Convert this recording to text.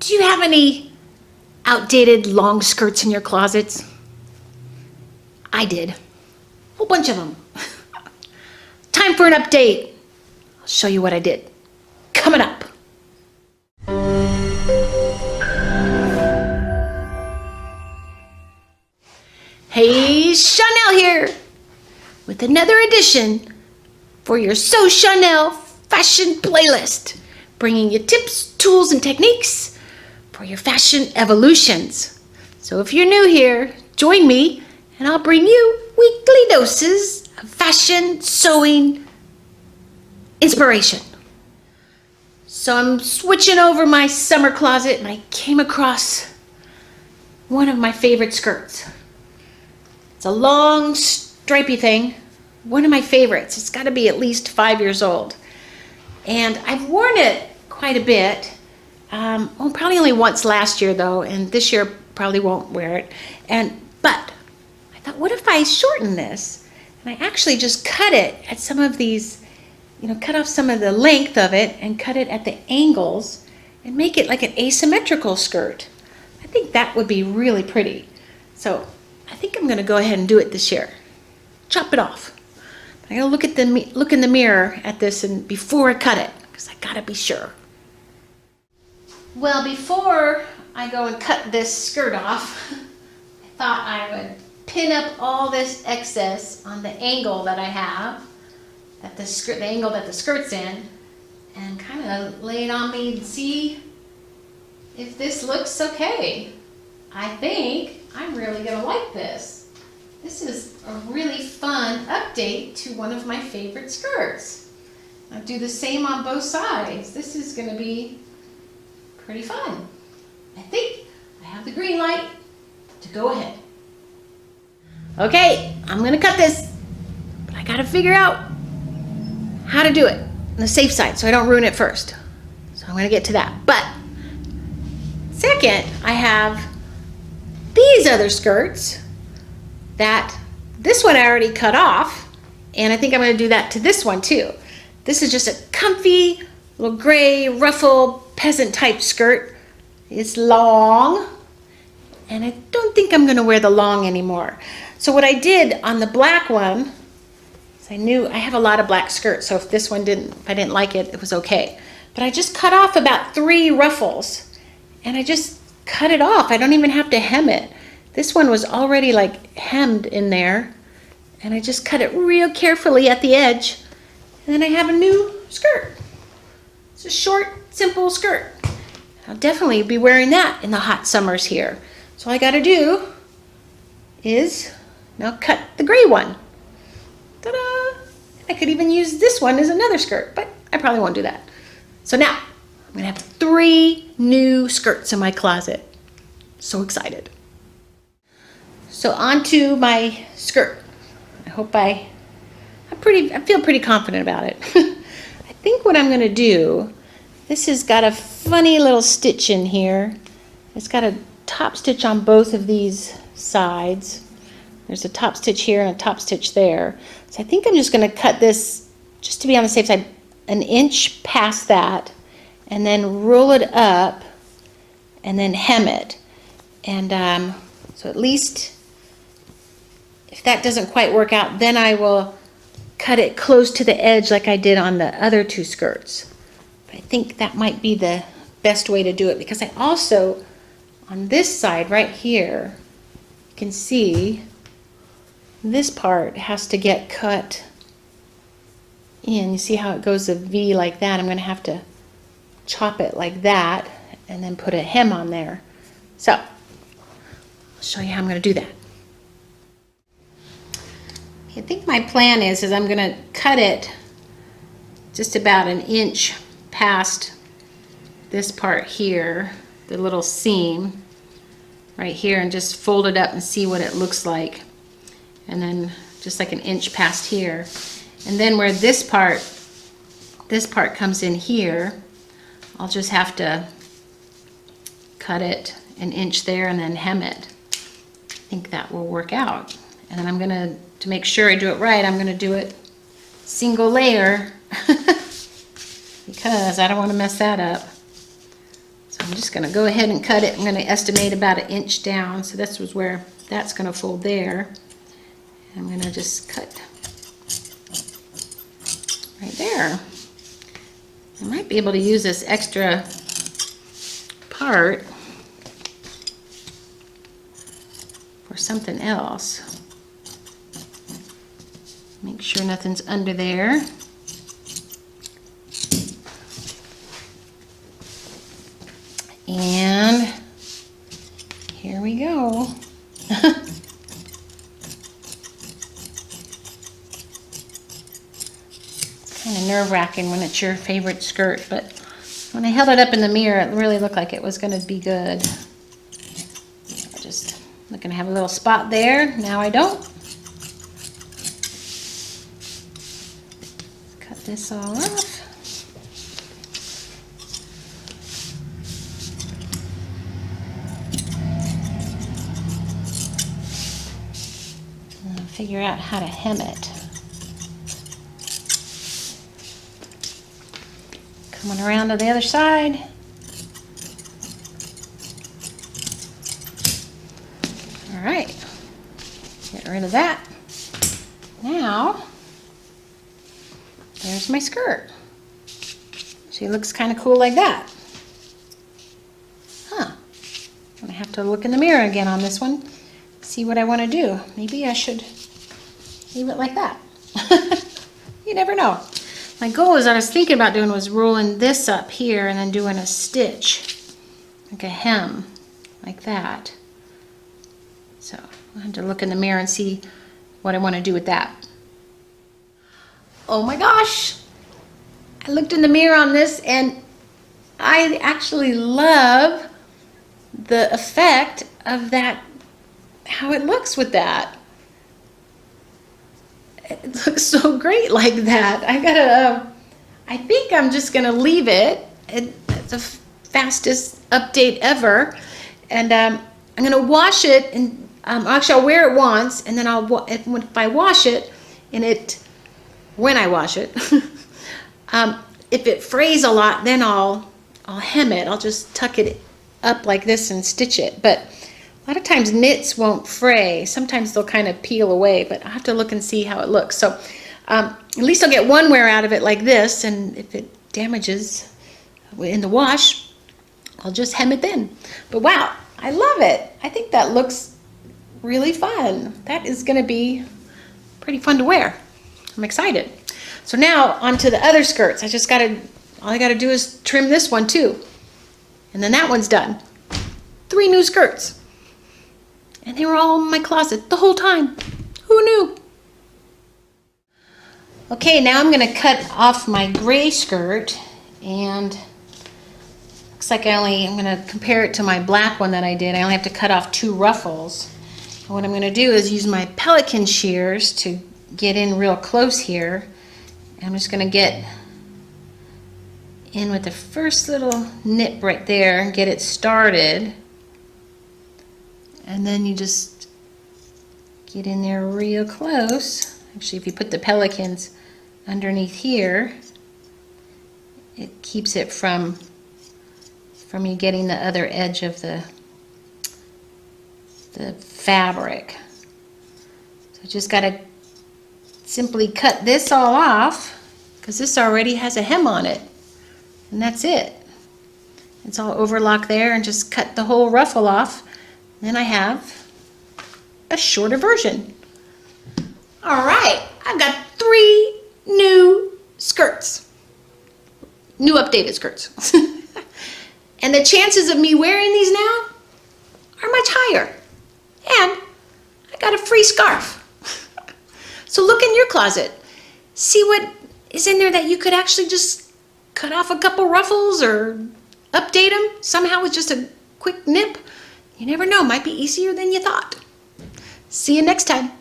Do you have any outdated long skirts in your closets? I did. A whole bunch of them. Time for an update. I'll show you what I did. Coming up. Hey, Chanel here with another edition for your So Chanel fashion playlist, bringing you tips, tools, and techniques for your fashion evolutions. So if you're new here, join me and I'll bring you weekly doses of fashion sewing inspiration. So I'm switching over my summer closet and I came across one of my favorite skirts. It's a long stripy thing, one of my favorites. It's got to be at least 5 years old. And I've worn it quite a bit. Well, probably only once last year though, and this year probably won't wear it. But I thought, what if I shorten this? And I actually just cut it at some of these, cut off some of the length of it and cut it at the angles and make it like an asymmetrical skirt. I think that would be really pretty. So I think I'm going to go ahead and do it this year. Chop it off. I gotta look in the mirror at this and before I cut it, because I gotta be sure. Well, before I go and cut this skirt off, I thought I would pin up all this excess on the angle that I have, the angle that the skirt's in, and kind of lay it on me and see if this looks okay. I think I'm really gonna like this. This is a really fun update to one of my favorite skirts. I'll do the same on both sides. This is going to be pretty fun. I think I have the green light to go ahead. Okay, I'm going to cut this, but I got to figure out how to do it on the safe side so I don't ruin it first. So I'm going to get to that. But second, I have these other skirts that this one I already cut off, and I think I'm going to do that to this one too. This is just a comfy little gray ruffle peasant type skirt. It's long, and I don't think I'm going to wear the long anymore. So what I did on the black one is I knew I have a lot of black skirts, so if I didn't like it, it was okay. But I just cut off about 3 ruffles, and I just cut it off. I don't even have to hem it. This one was already like hemmed in there, and I just cut it real carefully at the edge, and then I have a new skirt. It's a short, simple skirt. I'll definitely be wearing that in the hot summers here. So all I gotta do is now cut the gray one. Ta-da! I could even use this one as another skirt, but I probably won't do that. So now I'm gonna have 3 new skirts in my closet. So excited. So onto my skirt. I feel pretty confident about it. I think what I'm gonna do, this has got a funny little stitch in here. It's got a top stitch on both of these sides. There's a top stitch here and a top stitch there. So I think I'm just gonna cut this, just to be on the safe side, 1 inch past that, and then roll it up and then hem it. And so at least, if that doesn't quite work out, then I will cut it close to the edge like I did on the other 2 skirts. But I think that might be the best way to do it, because I also, on this side right here, you can see this part has to get cut in. You see how it goes a V like that? I'm going to have to chop it like that and then put a hem on there. So I'll show you how I'm going to do that. I think my plan is I'm going to cut it just about 1 inch past this part here, the little seam right here, and just fold it up and see what it looks like. And then just like 1 inch past here. And then where this part comes in here, I'll just have to cut it 1 inch there and then hem it. I think that will work out. And then I'm going to make sure I do it right, I'm going to do it single layer because I don't want to mess that up. So I'm just gonna go ahead and cut it. I'm gonna estimate about 1 inch down. So this was where that's gonna fold there. I'm gonna just cut right there. I might be able to use this extra part for something else. Make sure nothing's under there. And here we go. Kind of nerve-wracking when it's your favorite skirt, but when I held it up in the mirror, it really looked like it was going to be good. I just looking to have a little spot there. Now I don't. Cut this all off. And figure out how to hem it. Coming around to the other side. All right, get rid of that. Now, there's my skirt. She looks kind of cool like that. Huh, I'm gonna have to look in the mirror again on this one, see what I want to do. Maybe I should leave it like that. You never know. My goal is I was thinking about doing was rolling this up here and then doing a stitch, like a hem, like that. So I'll have to look in the mirror and see what I want to do with that. Oh my gosh! I looked in the mirror on this and I actually love the effect of that, how it looks with that. It looks so great like that. I think I'm just gonna leave it. It's the fastest update ever. And I'm gonna wash it, and actually I'll wear it once, and then if I wash it, when I wash it, if it frays a lot, then I'll hem it. I'll just tuck it up like this and stitch it. But a lot of times knits won't fray. Sometimes they'll kind of peel away, but I'll have to look and see how it looks. So at least I'll get one wear out of it like this, and if it damages in the wash, I'll just hem it then. But wow, I love it. I think that looks really fun. That is gonna be pretty fun to wear. I'm excited. So now onto the other skirts. All I gotta do is trim this one too. And then that one's done. 3 new skirts. And they were all in my closet the whole time. Who knew? Okay, now I'm gonna cut off my gray skirt, and looks like I'm gonna compare it to my black one that I did. I only have to cut off 2 ruffles. And what I'm gonna do is use my pelican shears to get in real close here. I'm just gonna get in with the first little nip right there and get it started. And then you just get in there real close. Actually, if you put the pelicans underneath here, it keeps it from you getting the other edge of the fabric. So just gotta simply cut this all off, because this already has a hem on it. And that's it. It's all overlocked there, and just cut the whole ruffle off. Then I have a shorter version. All right, I've got 3 new skirts. New updated skirts. And the chances of me wearing these now are much higher. And I got a free scarf. So look in your closet. See what is in there that you could actually just cut off a couple ruffles or update them somehow with just a quick nip. You never know, might be easier than you thought. See you next time.